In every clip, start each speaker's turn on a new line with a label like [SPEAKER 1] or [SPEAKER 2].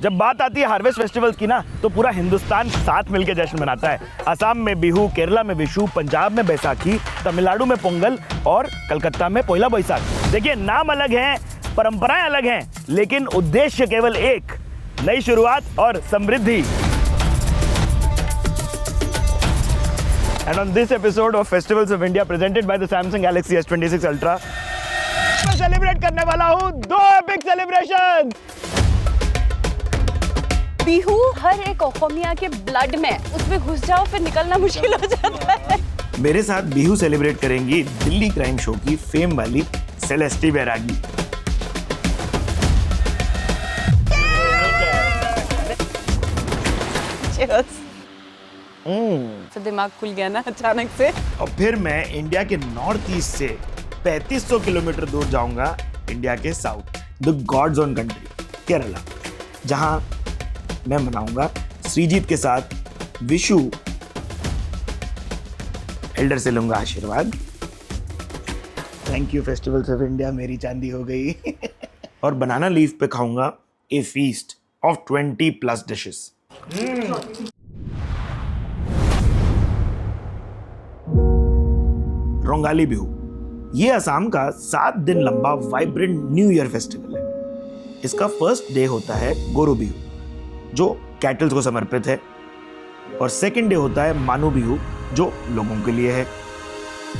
[SPEAKER 1] जब बात आती है हार्वेस्ट फेस्टिवल्स की ना, तो पूरा हिंदुस्तान साथ मिलकर जश्न मनाता है। असम में बिहू, केरला में विशु, पंजाब में बैसाखी, तमिलनाडु में पोंगल और कलकत्ता में पोइला बैसाख। देखिए, नाम अलग हैं, परंपराएं अलग हैं, लेकिन उद्देश्य केवल एक, नई शुरुआत और समृद्धि। And on this episode of Festivals of India presented by the Samsung Galaxy S26 Ultra, मैं सेलिब्रेट करने वाला हूँ दो एपिक सेलिब्रेशन।
[SPEAKER 2] बिहू हर एक ओखमिया के ब्लड में, उसमें घुस जाओ फिर निकलना मुश्किल हो जाता है।
[SPEAKER 1] मेरे साथ बिहू सेलिब्रेट करेंगी दिल्ली क्राइम शो की फेम वाली सेलेस्टी बैरागी।
[SPEAKER 2] तो दिमाग खुल गया ना अचानक से।
[SPEAKER 1] और फिर मैं इंडिया के नॉर्थ ईस्ट से 3500 किलोमीटर दूर जाऊंगा इंडिया के south, the gods own country Kerala, जहां मैं मनाऊंगा श्रीजीत के साथ विशु। एल्डर से लूंगा आशीर्वाद। Thank you festivals of India, मेरी चांदी हो गई। और बनाना लीफ पे खाऊंगा a feast of 20+ dishes. Rongali Bihu, ये असम का 7 दिन लंबा वाइब्रेंट न्यू ईयर फेस्टिवल है। इसका फर्स्ट डे होता है गोरू बिहू, जो कैटल्स को समर्पित है, और सेकंड डे होता है मानू बिहू, जो लोगों के लिए है।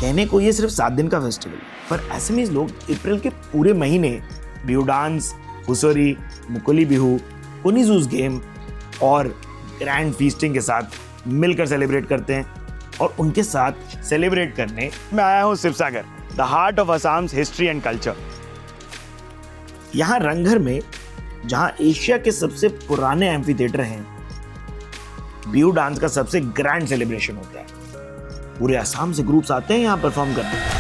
[SPEAKER 1] कहने को ये सिर्फ 7 दिन का फेस्टिवल, पर असमीज लोग अप्रैल के पूरे महीने बिहू डांस, हुसोरी, मुकोली बिहू, कुनीजूस गेम और ग्रैंड फीस्टिंग के साथ मिलकर सेलिब्रेट करते हैं। और उनके साथ सेलिब्रेट करने मैं आया हूँ Sivasagar, the heart of Assam's history and culture. यहाँ रंगघर में, जहाँ एशिया के सबसे पुराने एम्फी थिएटर हैं, बिहू डांस का सबसे ग्रैंड सेलिब्रेशन होता है। पूरे असम से ग्रुप्स आते हैं यहाँ परफॉर्म करने।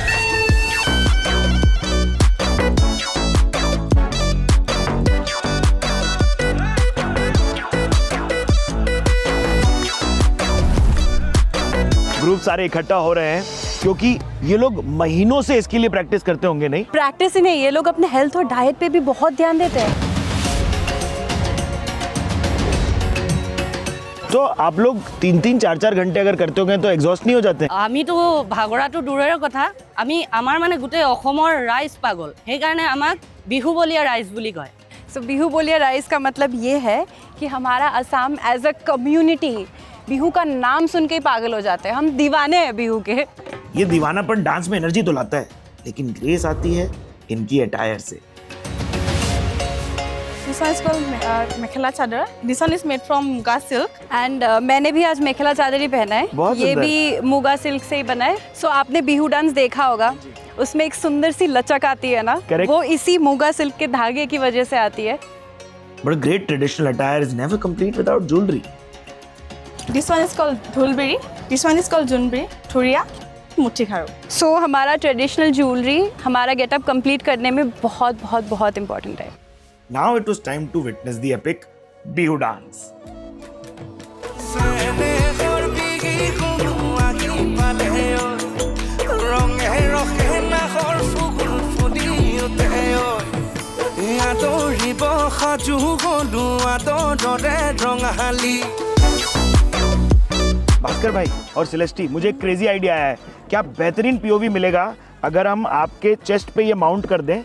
[SPEAKER 1] ग्रुप सारे इकट्ठा हो रहे हैं क्योंकि ये लोग महीनों से इसके लिए प्रैक्टिस करते होंगे। नहीं
[SPEAKER 2] प्रैक्टिस ही नहीं, ये लोग अपने हेल्थ और डाइट पे भी बहुत ध्यान देते हैं।
[SPEAKER 1] तो आप लोग 3-3, 4-4 घंटे अगर करते होंगे तो एग्जॉस्ट नहीं हो जाते?
[SPEAKER 3] আমি তো ভাগৰাটো দূৰৰে কথা, আমি আমাৰ মানে গোটেই অসমৰ ৰাইজ পাগল, সেইকাৰণে আমাক বিহু বলীয়া ৰাইজ বুলি কয়।
[SPEAKER 2] सो बिहू बोलिया राइस का मतलब ये है कि हमारा Assam as a community Bihu का नाम सुन के ही पागल हो जाते हैं। हम दीवाने हैं बिहू के।
[SPEAKER 1] ये दीवानापन डांस में एनर्जी तो लाता है, लेकिन ग्रेस आती है इनकी अटायर से।
[SPEAKER 4] This one is called मेखला चादर. This one is made from muga silk.
[SPEAKER 2] And मैंने भी आज मेखला चादर ही पहना है।
[SPEAKER 1] बहुत
[SPEAKER 2] ये
[SPEAKER 1] सुंदर।
[SPEAKER 2] भी मुगा सिल्क से ही बना है। सो आपने बिहू डांस देखा होगा, उसमें एक सुंदर सी लचक आती है ना,
[SPEAKER 1] Correct.
[SPEAKER 2] वो इसी मुगा सिल्क के धागे की वजह से आती है।
[SPEAKER 1] But a great traditional attire is never complete without jewelry.
[SPEAKER 4] This one is called dhulbiri. This one is called junbiri. Thuria. मुट्ठी खारू.
[SPEAKER 2] सो हमारा ट्रेडिशनल ज्वेलरी हमारा गेटअप कंप्लीट करने में बहुत बहुत बहुत इंपॉर्टेंट है।
[SPEAKER 1] Now it was time to witness the epic Bihu dance. Bhaskar भाई और सेलेस्टी, मुझे एक क्रेजी आइडिया आया है। क्या बेहतरीन पीओवी मिलेगा अगर हम आपके चेस्ट पे ये माउंट कर दें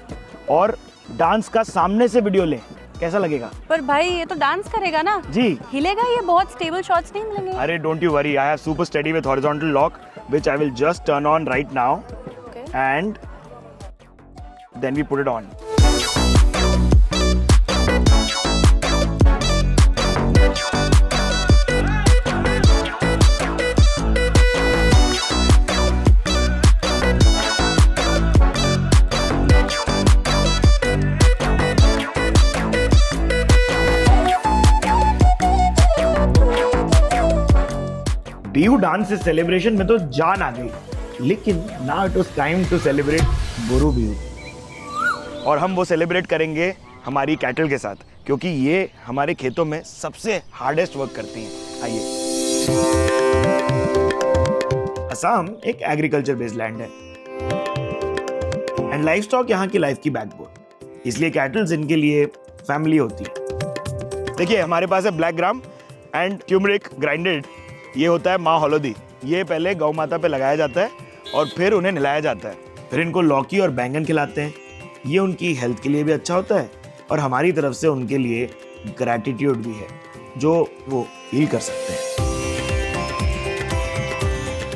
[SPEAKER 1] और डांस का सामने से वीडियो लें? कैसा लगेगा?
[SPEAKER 2] पर भाई ये तो डांस करेगा ना
[SPEAKER 1] जी।
[SPEAKER 2] हिलेगा, ये बहुत स्टेबल शॉट्स नहीं मिलेंगे।
[SPEAKER 1] अरे don't you worry, I have super steady with horizontal lock which I will just turn on right now and then we put it on. Bihu dance से सेलिब्रेशन में तो जान आ गई, लेकिन now it was time to celebrate Goru Bihu. और हम वो सेलिब्रेट करेंगे हमारी कैटल के साथ, क्योंकि ये हमारे खेतों में सबसे हार्डेस्ट वर्क करती हैं। आइए। असम एक एग्रीकल्चर बेस्ड लैंड है एंड लाइफ स्टॉक यहाँ की लाइफ की बैकबोन, इसलिए कैटल्स इनके लिए फैमिली होती है। देखिए हमारे पास है black gram and turmeric grinded. ये होता है माँ हल्दी। ये पहले गौ माता पे लगाया जाता है और फिर उन्हें नहलाया जाता है। फिर इनको लौकी और बैंगन खिलाते हैं। ये उनकी हेल्थ के लिए भी अच्छा होता है और हमारी तरफ से उनके लिए ग्रैटिट्यूड भी है जो वो फील कर सकते हैं।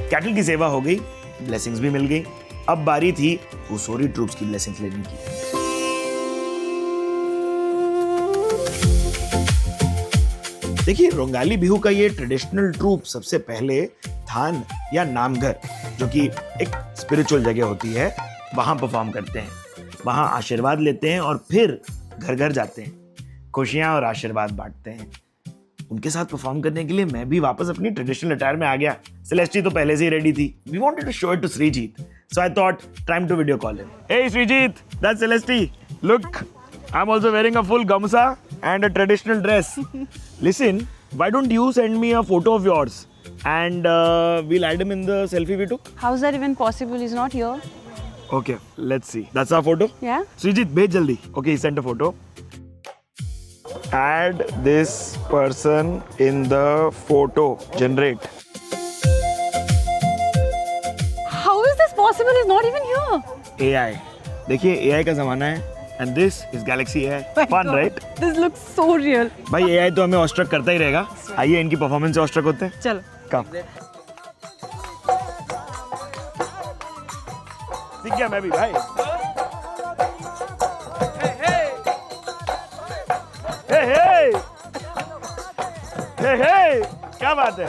[SPEAKER 1] कैटल की सेवा हो गई, ब्लेसिंग्स भी मिल गई। अब बारी थी हुसोरी ट्रूप्स की ब्लेसिंग्स लेने की। देखिए रोंगाली बिहू का ये ट्रेडिशनल ट्रूप सबसे पहले थान या नामघर, जो कि एक स्पिरिचुअल जगह होती है, वहां परफॉर्म करते हैं। वहां आशीर्वाद लेते हैं और फिर घर घर जाते हैं, खुशियां और आशीर्वाद बांटते हैं। उनके साथ परफॉर्म करने के लिए मैं भी वापस अपनी ट्रेडिशनल अटायर में आ गया। सेलेस्टी तो पहले से ही रेडी थी। We wanted to show it to Srijit, so I thought time to video call him. Hey Srijit, that's Celesti. Look, I'm also wearing a full gamsa and a traditional dress. Listen, why don't you send me a photo of yours and we'll add him in the selfie we took?
[SPEAKER 2] How is that even possible? He's not here.
[SPEAKER 1] Okay, let's see. That's our photo.
[SPEAKER 2] Yeah?
[SPEAKER 1] Srijit, bhej jaldi. Okay, he sent a photo. Add this person in the photo. Generate.
[SPEAKER 2] How is this possible? He's not even here.
[SPEAKER 1] AI. देखिए AI का जमाना है and this is Galaxy AI. Fun, right?
[SPEAKER 2] This looks so real.
[SPEAKER 1] भाई AI तो हमें awestruck करता ही रहेगा। आइए इनकी परफॉर्मेंस से ऑस्ट्रक होते हैं।
[SPEAKER 2] चलो।
[SPEAKER 1] कम। सीख गया मैं भी भाई। हे क्या बात है।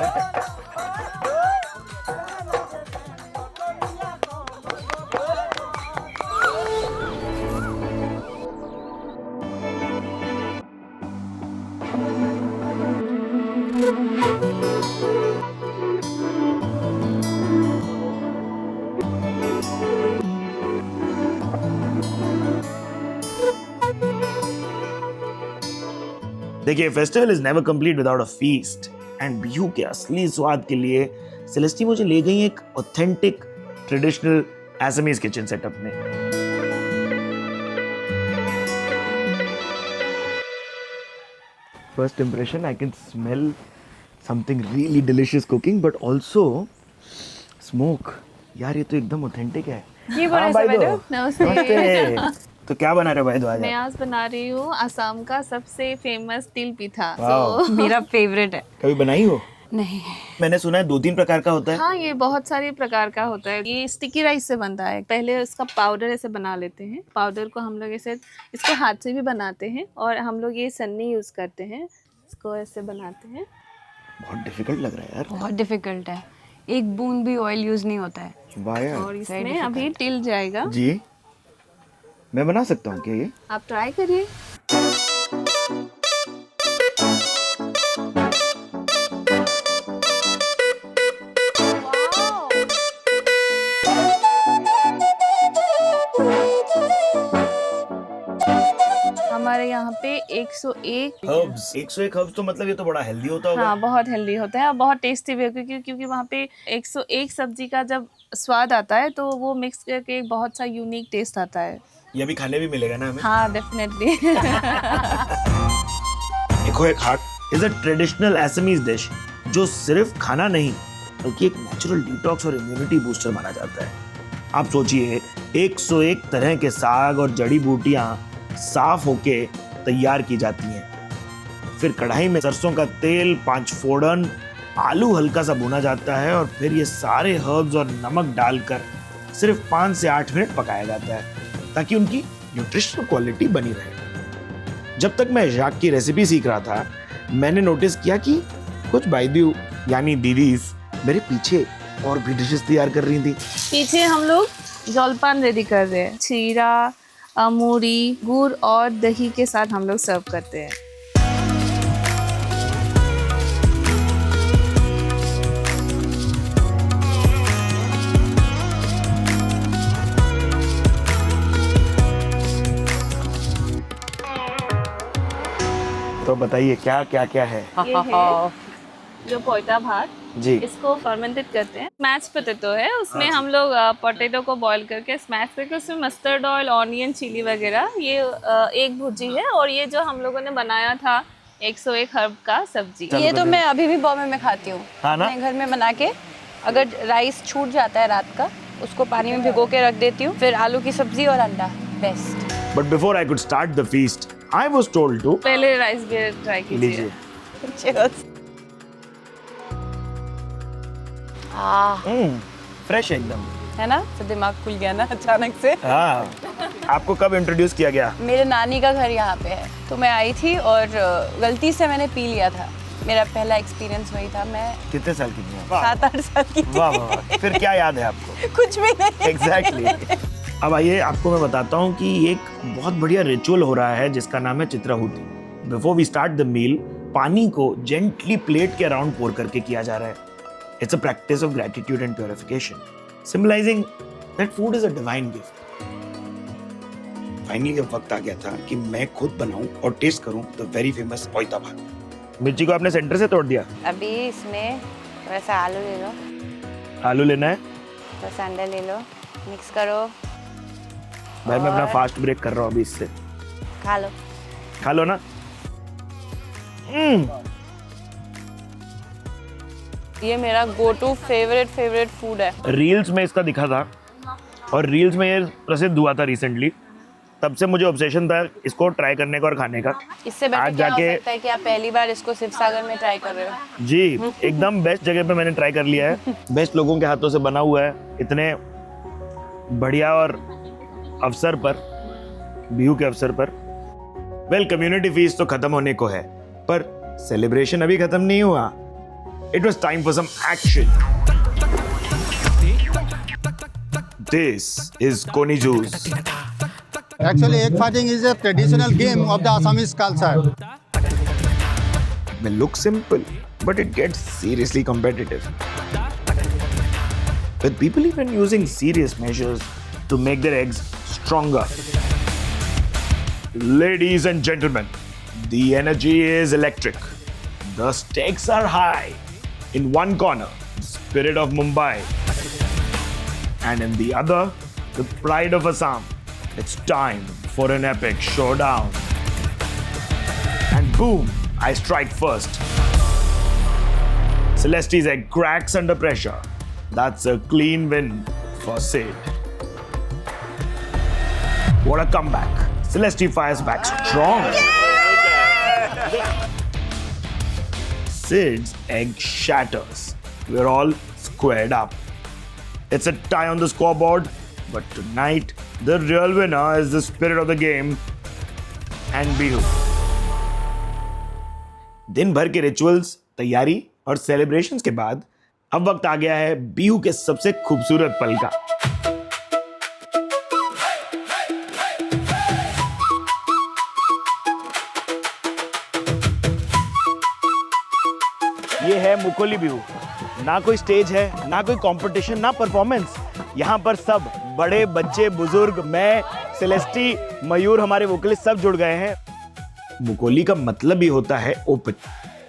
[SPEAKER 1] देखिए festival is never complete without a feast and Bihu के असली स्वाद के लिए सेलेस्टी मुझे ले गई एक authentic traditional Assamese kitchen setup में। First impression, I can smell something really delicious cooking but also smoke. यार ये तो एकदम ऑथेंटिक है।
[SPEAKER 2] ये बड़ा
[SPEAKER 1] हाँ, भाई दो।
[SPEAKER 5] नमस्ते।
[SPEAKER 1] तो क्या बना रहे हो भाई दो आज?
[SPEAKER 5] मैं आज बना रही हूँ असम का सबसे फेमस तिल पिठा।
[SPEAKER 1] वाओ।
[SPEAKER 2] मेरा फेवरेट है।
[SPEAKER 1] कभी बनाई हो?
[SPEAKER 2] नहीं।
[SPEAKER 1] मैंने सुना है 2-3 प्रकार का होता है।
[SPEAKER 5] हाँ, ये बहुत सारे प्रकार का होता है। ये स्टिकी राइस से बनता है। पहले इसका पाउडर ऐसे बना लेते हैं। पाउडर को हम लोग ऐसे इसको हाथ से भी बनाते हैं और हम लोग ये सन्नी यूज़ करते हैं। इसको ऐसे बनाते हैं।
[SPEAKER 1] बहुत डिफिकल्ट लग रहा है यार।
[SPEAKER 2] बहुत डिफिकल्ट है। एक बूंद भी ऑयल यूज नहीं होता है।
[SPEAKER 1] वाह यार।
[SPEAKER 5] और इसमें अभी तिल जाएगा।
[SPEAKER 1] जी मैं बना सकता हूँ क्या ये?
[SPEAKER 5] आप ट्राई करिए। हमारे यहाँ पे 101
[SPEAKER 1] हर्ब्स, 101 हर्ब्स तो मतलब ये तो बड़ा हेल्दी होता होगा।
[SPEAKER 5] हाँ, बहुत हेल्दी होता है और बहुत टेस्टी भी है क्योंकि वहाँ पे 101 सब्जी का जब स्वाद आता है तो वो मिक्स करके एक बहुत सा यूनिक टेस्ट आता है।
[SPEAKER 1] ये भी खाने भी मिलेगा ना हमें?
[SPEAKER 5] हाँ, डेफिनेटली।
[SPEAKER 1] एखोएक हाक is a traditional Assamese dish जो सिर्फ खाना नहीं बल्कि एक नेचुरल डिटॉक्स और इम्यूनिटी बूस्टर माना जाता है। आप सोचिए 101 तरह के साग और जड़ी बूटियां साफ होके तैयार की जाती हैं। फिर कढ़ाई में सरसों का तेल, 5 फोड़न, आलू हल्का सा भुना जाता है और फिर ये सारे हर्ब्स और नमक डालकर सिर्फ 5 से 8 मिनट पकाया जाता है ताकि उनकी न्यूट्रिशनल क्वालिटी बनी रहे। जब तक मैं जाक की रेसिपी सीख रहा था मैंने नोटिस किया कि कुछ बाइदू यानी दीदीज मेरे पीछे और भी डिशेस तैयार कर रही थी।
[SPEAKER 5] पीछे हम लोग जलपान रेडी कर रहे हैं। चीरा, मूढ़ी, गुड़ और दही के साथ हम लोग सर्व करते हैं।
[SPEAKER 1] तो बताइए क्या क्या क्या है?
[SPEAKER 5] ये है जो पोइता भात
[SPEAKER 1] जी
[SPEAKER 5] इसको फर्मेंटेड करते हैं। स्मैश पोटैटो है, उसमें हम लोग पोटैटो को बॉईल करके स्मैश करके उसमें मस्टर्ड ऑयल, ऑनियन, चिली वगैरह ये एक भुर्जी है। और ये जो हम लोगों ने बनाया था 101 हर्ब का सब्जी।
[SPEAKER 2] ये तो मैं अभी भी बॉम्बे में खाती हूँ,
[SPEAKER 1] हाँ ना?
[SPEAKER 2] अपने घर में बना के। अगर राइस छूट जाता है रात का, उसको पानी में भिगो के रख देती हूँ, फिर आलू की सब्जी और अंडा, best.
[SPEAKER 1] But before I could start the feast, I was told to
[SPEAKER 5] पहले राइस भी ट्राई कीजिए।
[SPEAKER 1] लीजिए।
[SPEAKER 2] Cheers।
[SPEAKER 1] फ्रेश एकदम।
[SPEAKER 2] है ना, तो दिमाग खुल गया ना अचानक से।
[SPEAKER 1] हाँ, आपको कब इंट्रोड्यूस किया गया?
[SPEAKER 2] मेरे नानी का घर यहाँ पे है, तो मैं आई थी और गलती से मैंने पी लिया था। मेरा पहला एक्सपीरियंस वही था। मैं
[SPEAKER 1] कितने साल की थी?
[SPEAKER 2] 7-8 साल की थी।
[SPEAKER 1] वाह वाह वाह। फिर क्या याद है आपको?
[SPEAKER 2] कुछ भी नहीं।
[SPEAKER 1] एग्जैक्टली। अब आइए आपको मैं बताता हूँ कि एक बहुत बढ़िया रिचुअल हो रहा है जिसका नाम है चित्राहुति। Before we start the meal, पानी को जेंटली प्लेट के अराउंड पोर करके किया जा रहा है। It's a practice of gratitude and purification, symbolising that food is a divine gift. Finally अब वक्त आ गया था कि मैं खुद बनाऊं और टेस्ट करूं द वेरी फेमस पोइता भात। मिर्ची को आपने सेंटर से तोड़ दिया।
[SPEAKER 2] अभी इसमें थोड़ा सा आलू ले लो,
[SPEAKER 1] आलू लेना है
[SPEAKER 2] थोड़ा सा अंडा ले लो, मिक्स करो,
[SPEAKER 1] भाई। मैं अपना फास्ट ब्रेक कर रहा हूँ अभी इससे।
[SPEAKER 2] खा लो।
[SPEAKER 1] खा लो ना।
[SPEAKER 2] ये मेरा गो टू फेवरेट फूड है।
[SPEAKER 1] रील्स में इसका दिखा था और रील्स में ये प्रसिद्ध हुआ था रिसेंटली। तब से मुझे ऑब्सेशन था इसको ट्राई करने का और खाने का।
[SPEAKER 2] इससे बेटर
[SPEAKER 1] आज
[SPEAKER 2] क्या हो
[SPEAKER 1] जाके-
[SPEAKER 2] सकता है कि आप पहली बार इसको शिवसागर में ट्राई कर रहे हो।
[SPEAKER 1] जी, एकदम बेस्ट जगह पे मैंने ट्राई कर लिया है। बेस्ट लोगों के हाथों से बना हुआ है, इतने बढ़िया और अवसर पर, बिहू के अवसर पर। वेल, कम्युनिटी फीस्ट तो खत्म होने को है, पर सेलिब्रेशन अभी खत्म नहीं हुआ। It was time for some action. This is Koni Juj.
[SPEAKER 6] Actually, egg fighting is a traditional game of the Assamese culture.
[SPEAKER 1] May look simple, but it gets seriously competitive. With people even using serious measures to make their eggs stronger. Ladies and gentlemen, the energy is electric. The stakes are high. In one corner, the spirit of Mumbai. And in the other, the pride of Assam. It's time for an epic showdown. And boom, I strike first. Celeste's egg cracks under pressure. That's a clean win for Sid. What a comeback. Celeste fires back strong. Sid's egg shatters. We're all squared up. It's a tie on the scoreboard, but tonight, the real winner is the spirit of the game and Bihu. दिन भर के rituals, तैयारी और celebrations के बाद अब वक्त आ गया है बिहू के सबसे खूबसूरत पल का। ये है मुकोली बिहू। ना कोई स्टेज है, ना कोई कंपटीशन, ना परफॉर्मेंस। यहाँ पर सब बड़े बच्चे बुजुर्ग, मैं, सेलेस्टी, मयूर, हमारे वोकलिस्ट सब जुड़ गए हैं। मुकोली का मतलब ही होता है ओपन।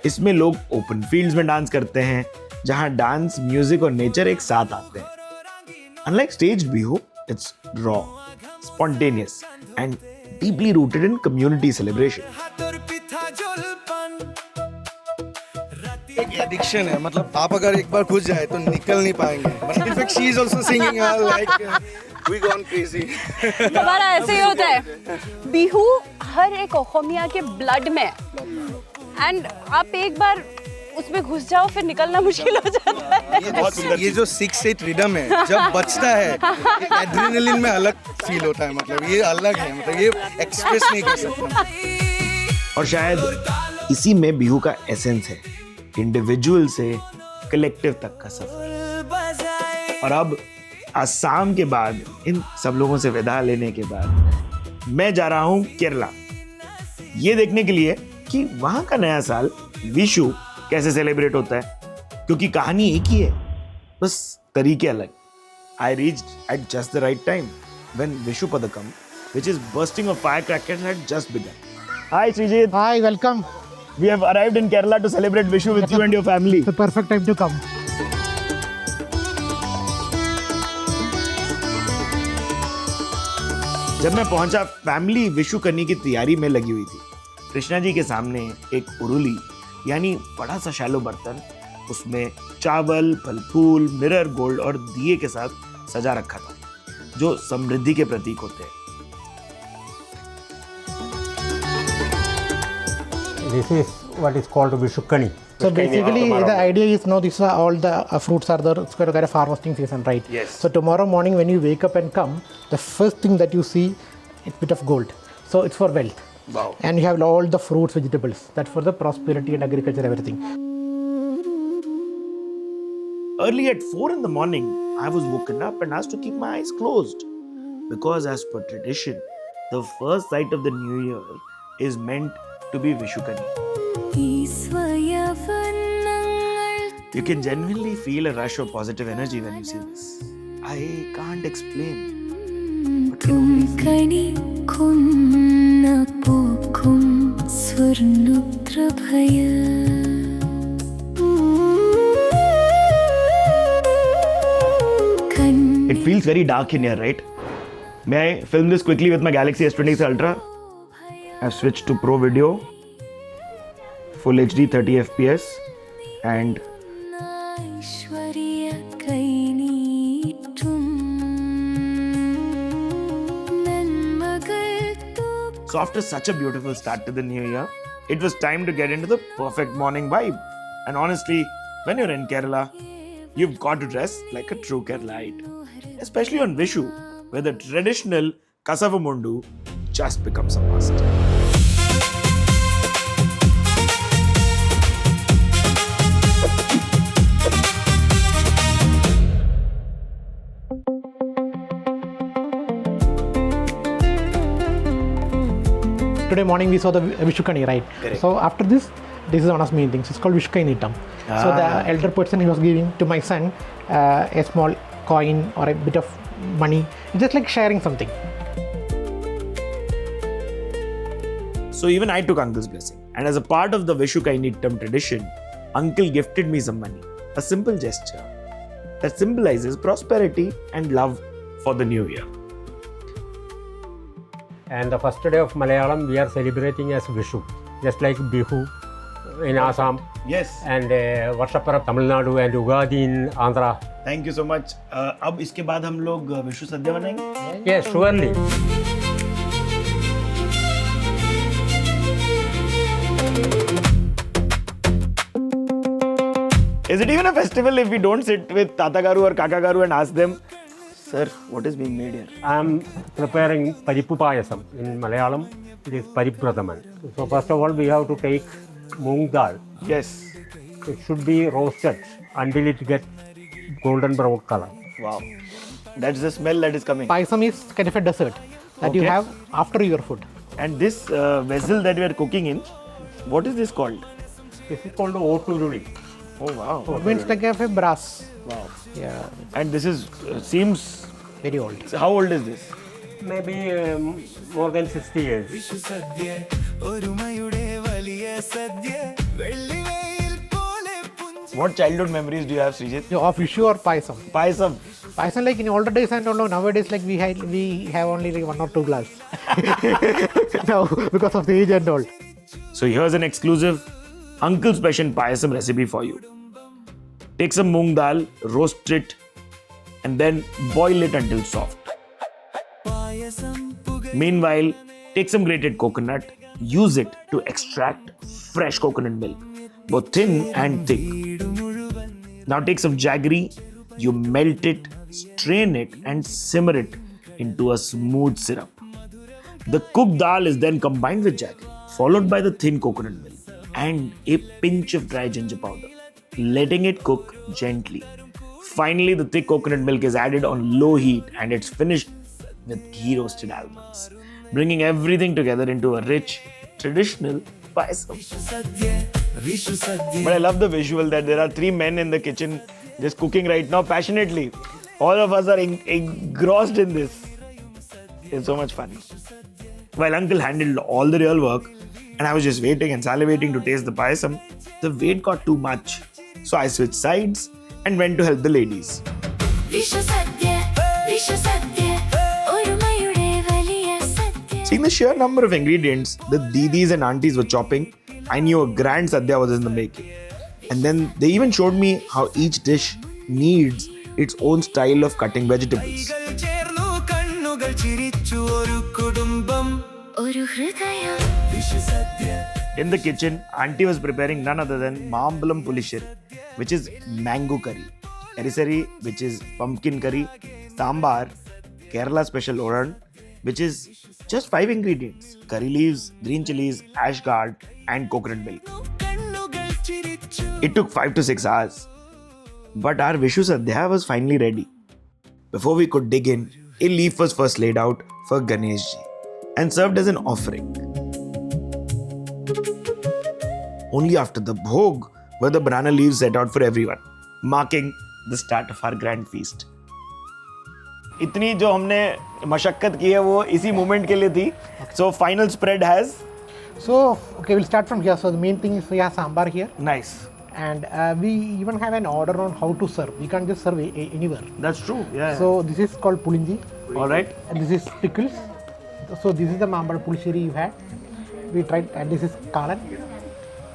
[SPEAKER 1] इसमें लोग ओपन फील्ड्स में डांस करते हैं जहां डांस, म्यूजिक और नेचर एक साथ आते हैं। Unlike stage Bihu, it's raw, spontaneous and deeply rooted in community celebration.
[SPEAKER 7] एक एडिक्शन है, मतलब आप अगर एक बार घुस जाए तो निकल नहीं पाएंगे। मतलब in fact she is also singing like we gone crazy.
[SPEAKER 2] हमारा ऐसे ही होता है। बिहू हर एक ओखमिया के ब्लड में, एंड आप एक बार उसमें घुस जाओ फिर निकलना मुश्किल हो जाता है।
[SPEAKER 7] ये जो 6-8 रिदम है जब बजता है, एड्रेनलिन में अलग फील होता है। मतलब ये अलग है, मतलब ये एक्सप्रेस नहीं कर सकता।
[SPEAKER 1] और शायद इसी में बिहू का एसेंस है, इंडिविजुअल से कलेक्टिव तक का सफर। और अब असम के बाद, इन सब लोगों से विदा लेने के बाद, मैं जा रहा हूं केरला, ये देखने के लिए कि वहां का नया साल विशु कैसे सेलिब्रेट होता है। क्योंकि कहानी एक ही है, बस तरीके अलग। I reached at just the right time when Vishu Padakkam, which is bursting of firecrackers, had just begun. Hi Sreejith.
[SPEAKER 8] Hi, welcome.
[SPEAKER 1] We have arrived in Kerala to celebrate Vishu with you and your family.
[SPEAKER 8] The perfect time to come.
[SPEAKER 1] जब मैं पहुंचा, family Vishu करने की तैयारी में लगी हुई थी। कृष्णा जी के सामने एक उरुली यानी बड़ा सा शैलो बर्तन, उसमें चावल, फल फूल, मिरर, गोल्ड और दिए के साथ सजा रखा था, जो समृद्धि के प्रतीक होते हैं।
[SPEAKER 8] This is what is called Vishukani.
[SPEAKER 9] So basically, the idea is now these are all the fruits are the kind of harvesting season, right?
[SPEAKER 1] Yes.
[SPEAKER 9] So tomorrow morning when you wake up and come, the first thing that you see is a bit of gold. So it's for wealth.
[SPEAKER 1] Wow.
[SPEAKER 9] And you have all the fruits, vegetables. That's for the prosperity and agriculture, everything.
[SPEAKER 1] Early at 4 in the morning, I was woken up and asked to keep my eyes closed. Because as per tradition, the first sight of the new year is meant to be Vishukani. You can genuinely feel a rush of positive energy when you see this. I can't explain. But you only feel. It feels very dark in here, right? May I film this quickly with my Galaxy S23 Ultra? I've switched to Pro Video, Full HD 30 FPS, and so after such a beautiful start to the new year, it was time to get into the perfect morning vibe. And honestly, when you're in Kerala, you've got to dress like a true Keralaite. Especially on Vishu, where the traditional Kasavamundu just becomes a must.
[SPEAKER 9] Today morning we saw the Vishukani, right?
[SPEAKER 1] Correct.
[SPEAKER 9] So after this is one of the main things. It's called Vishukainitam. So the elder person, he was giving to my son a small coin or a bit of money, just like sharing something.
[SPEAKER 1] So even I took uncle's blessing. And as a part of the Vishukainitam tradition, uncle gifted me some money. A simple gesture that symbolizes prosperity and love for the new year.
[SPEAKER 8] And the first day of Malayalam we are celebrating as Vishu, just like Bihu in Assam
[SPEAKER 1] Yes.
[SPEAKER 8] and Varshapara Tamil Nadu and Ugadi in Andhra.
[SPEAKER 1] Thank you so much. अब इसके बाद हम लोग विशु सद्या बनाएंगे?
[SPEAKER 8] Yes, surely.
[SPEAKER 1] Is it even a festival if we don't sit with Tata Garu or Kaka Garu and ask them, Sir, what is being made here?
[SPEAKER 8] I am preparing Parippu Payasam. In Malayalam, it is Paripradaman. So first of all, we have to take moong dal.
[SPEAKER 1] Yes.
[SPEAKER 8] It should be roasted until it gets golden brown color.
[SPEAKER 1] Wow. That's the smell that is coming.
[SPEAKER 9] Payasam is kind of a dessert that you
[SPEAKER 1] Okay.
[SPEAKER 9] have after your food.
[SPEAKER 1] And this vessel that we are cooking in, what is this called?
[SPEAKER 8] This is called Oturuli.
[SPEAKER 1] Oh wow.
[SPEAKER 9] It means like a brass.
[SPEAKER 1] Wow.
[SPEAKER 9] Yeah,
[SPEAKER 1] And this is seems.
[SPEAKER 9] very old.
[SPEAKER 1] How old is this?
[SPEAKER 8] Maybe more than 60 years.
[SPEAKER 1] What childhood memories do you have, Srijit?
[SPEAKER 9] Of Vishu or Payasam?
[SPEAKER 1] Payasam.
[SPEAKER 9] Payasam, like in older days, I don't know. Nowadays, like we have only like 1 or 2 glass. Now, because of the age and all.
[SPEAKER 1] So here's an exclusive Uncle Special Payasam recipe for you. Take some moong dal, roast it, and then boil it until soft. Meanwhile, take some grated coconut, use it to extract fresh coconut milk, both thin and thick. Now take some jaggery, you melt it, strain it, and simmer it into a smooth syrup. The cooked dal is then combined with jaggery, followed by the thin coconut milk and a pinch of dry ginger powder, letting it cook gently. Finally, the thick coconut milk is added on low heat and it's finished with ghee roasted almonds, bringing everything together into a rich, traditional payasam. But I love the visual that there are 3 men in the kitchen just cooking right now passionately. All of us are engrossed in this. It's so much fun. While Uncle handled all the real work and I was just waiting and salivating to taste the payasam, the wait got too much. So I switched sides and went to help the ladies. Seeing the sheer number of ingredients the didis and aunties were chopping, I knew a grand sadhya was in the making. And then they even showed me how each dish needs its own style of cutting vegetables. In the kitchen, auntie was preparing none other than Mambalam Pulisheri, which is mango curry, erisari, which is pumpkin curry, sambar, Kerala special oran, which is just 5 ingredients: curry leaves, green chilies, ash gourd, and coconut milk. It took 5 to 6 hours, but our Vishu Sadhya was finally ready. Before we could dig in, a leaf was first laid out for Ganesh ji and served as an offering. Only after the bhog were the banana leaves set out for everyone, marking the start of our grand feast. इतनी जो हमने मशक्कत की है वो इसी moment के लिए थी. So final spread has.
[SPEAKER 9] So, okay, we'll start from here. So, the main thing is we have sambar here.
[SPEAKER 1] Nice.
[SPEAKER 9] And we even have an order on how to serve. We can't just serve anywhere.
[SPEAKER 1] That's true. Yeah.
[SPEAKER 9] So, this is called pulinji.
[SPEAKER 1] All right.
[SPEAKER 9] And this is pickles. So, this is the mambar pulisheri you had. We tried, and this is kalan.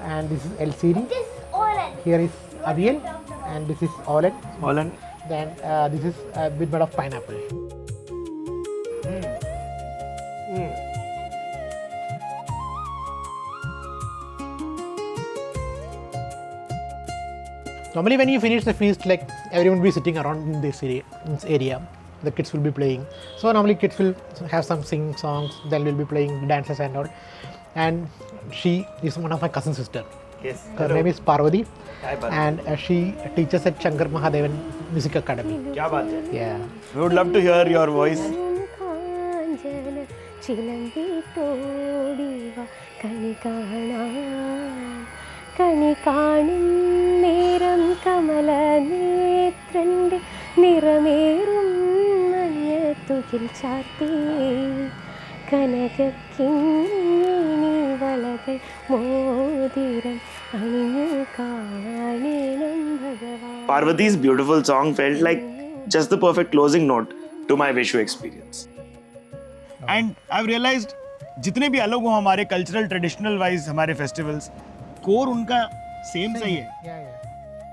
[SPEAKER 9] And this is elsiri. Here is avial. And this is olen.
[SPEAKER 1] Olen.
[SPEAKER 9] Then this is a bit made of pineapple. Normally, when you finish the feast, like everyone will be sitting around in this area. The kids will be playing. So normally, kids will have some sing songs. They will be playing dances and all. And she is one of my cousin sister.
[SPEAKER 1] Yes.
[SPEAKER 9] Her name is Parvati.
[SPEAKER 1] Hi, Parvati.
[SPEAKER 9] And she teaches at Shankar Mahadevan Music Academy.
[SPEAKER 1] क्या बात है?
[SPEAKER 9] Yeah.
[SPEAKER 1] We would love to hear your voice.
[SPEAKER 10] കണികാണും നേരം കമല നേത്രന്റെ നിറമേറും മഞ്ഞത്തുകിൽ ചാർത്തി കനകക്കിങ്ങിണി വളകൾ മോതിരം അണിഞ്ഞു കാണണം ഭഗവാൻ.
[SPEAKER 1] Parvati's beautiful song felt like just the perfect closing note to my Vishu experience. And I've realized जितने भी अलग हो हमारे कल्चरल ट्रेडिशनल वाइज हमारे फेस्टिवल्स, कोर उनका सेम सही है.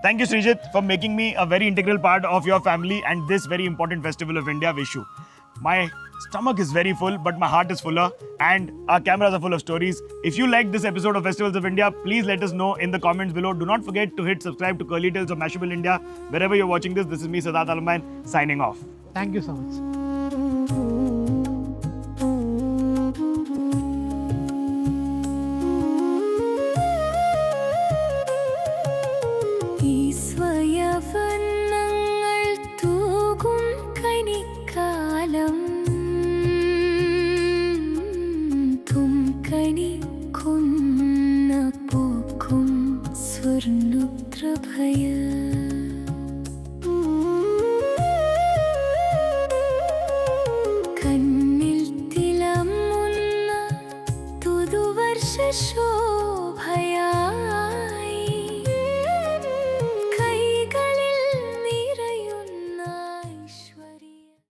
[SPEAKER 1] Thank you, Srijit, for making me a very integral part of your family and this very important festival of India, Vishu. My stomach is very full, but my heart is fuller, and our cameras are full of stories. If you liked this episode of Festivals of India, please let us know in the comments below. Do not forget to hit subscribe to Curly Tales of Mashable India. Wherever you're watching this, this is me, Sadat Almain, signing off.
[SPEAKER 9] Thank you so much.
[SPEAKER 10] കണ്ണിൽ തിളങ്ങുന്ന പുതുവർഷ ശോഭയാ